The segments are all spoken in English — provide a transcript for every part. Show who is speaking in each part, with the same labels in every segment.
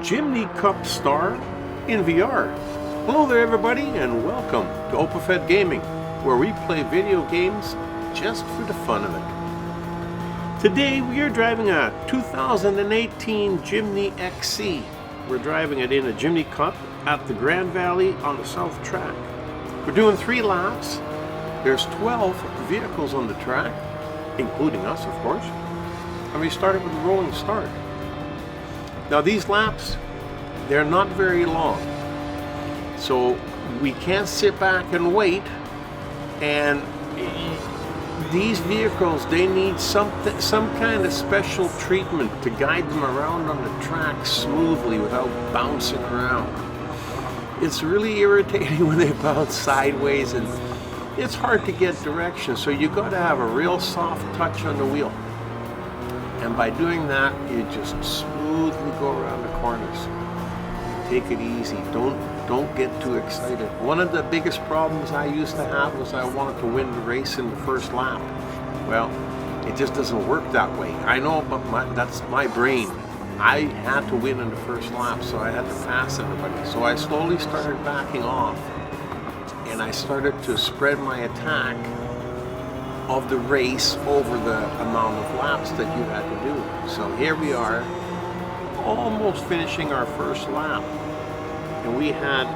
Speaker 1: Jimny Cup star in VR. Hello there everybody and welcome to OpenFed Gaming, where we play video games just for the fun of it. Today we are driving a 2018 Jimny XC. We're driving it in a Jimny Cup at the Grand Valley on the South Track. We're doing 3 laps. There's 12 vehicles on the track, including us of course, and we started with a rolling start. Now these laps, they're not very long, so we can't sit back and wait, and these vehicles, they need some kind of special treatment to guide them around on the track smoothly without bouncing around. It's really irritating when they bounce sideways, and it's hard to get direction, so you got to have a real soft touch on the wheel. And by doing that, you just smoothly go around the corners. Take it easy. Don't get too excited. One of the biggest problems I used to have was I wanted to win the race in the first lap. Well, it just doesn't work that way. I know, but that's my brain. I had to win in the first lap, so I had to pass everybody. So I slowly started backing off, and I started to spread my attack of the race over the amount of laps that you had to do. So here we are, almost finishing our first lap, and we had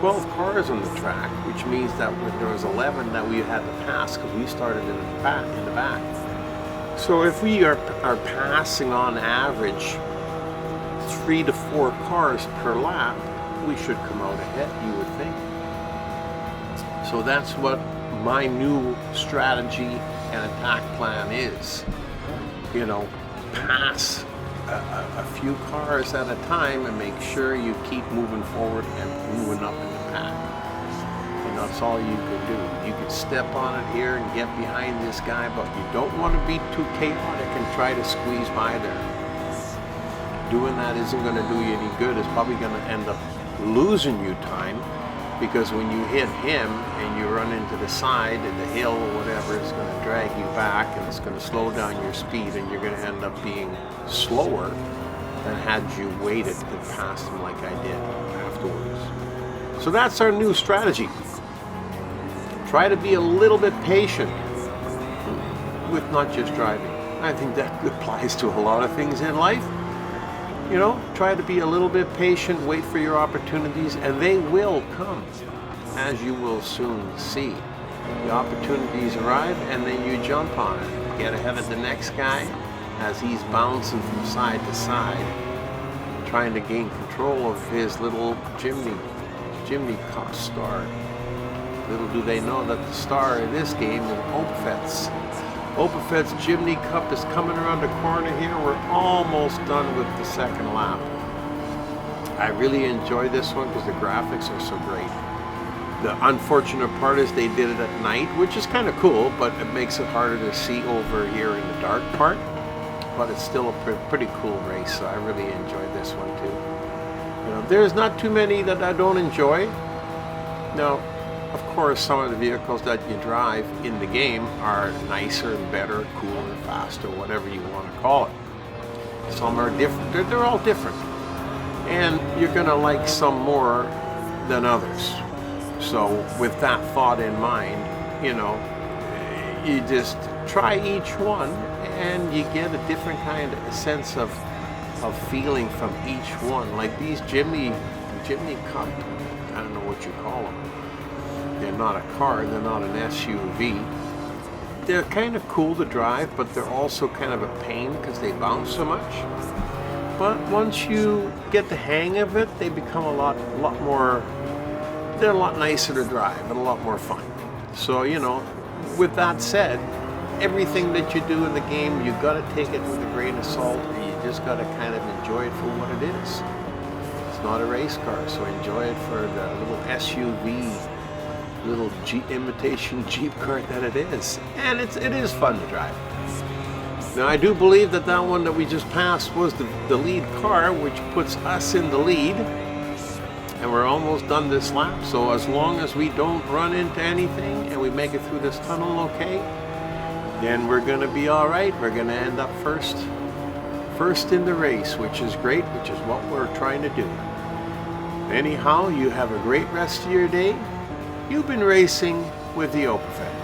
Speaker 1: 12 cars on the track, which means that there was 11 that we had to pass because we started in the back. So if we are passing on average 3 to 4 cars per lap, we should come out ahead, you would think. So that's what my new strategy and attack plan is. You know, pass a few cars at a time and make sure you keep moving forward and moving up in the pack. And that's all you can do. You can step on it here and get behind this guy, but you don't want to be too chaotic and try to squeeze by there. Doing that isn't going to do you any good. It's probably going to end up losing you time, because when you hit him and you run into the side of the hill or whatever, it's going to drag you back and it's going to slow down your speed, and you're going to end up being slower than had you waited and passed him like I did afterwards. So that's our new strategy. Try to be a little bit patient with not just driving. I think that applies to a lot of things in life. You know, try to be a little bit patient, wait for your opportunities, and they will come, as you will soon see. The opportunities arrive, and then you jump on it. Get ahead of the next guy as he's bouncing from side to side, trying to gain control of his little Jimny Cup star. Little do they know that the star in this game is OpenFed's. OpenFed's Jimny Cup is coming around the corner here. We're almost done with the second lap. I really enjoy this one because the graphics are so great. The unfortunate part is they did it at night, which is kind of cool, but it makes it harder to see over here in the dark part. But it's still a pretty cool race, so I really enjoyed this one too. You know, there's not too many that I don't enjoy. Now, of course, some of the vehicles that you drive in the game are nicer and better, cooler, faster, whatever you want to call it. Some are different. They're all different. And you're going to like some more than others. So with that thought in mind, you know, you just try each one and you get a different kind of sense of feeling from each one. Like these Jimny Cup, I don't know what you call them. They're not a car, they're not an SUV. They're kind of cool to drive, but they're also kind of a pain because they bounce so much. But once you get the hang of it, they become a lot more, they're a lot nicer to drive and a lot more fun. So, you know, with that said, everything that you do in the game, you got to take it with a grain of salt, and you just got to kind of enjoy it for what it is. It's not a race car, so enjoy it for the little SUV, little imitation Jeep cart that it is. And it is fun to drive. Now I do believe that one that we just passed was the lead car, which puts us in the lead, and we're almost done this lap. So as long as we don't run into anything and we make it through this tunnel okay, then we're gonna be all right. We're gonna end up first first in the race, which is great, which is what we're trying to do. Anyhow, you have a great rest of your day. You've been racing with the OpaFed.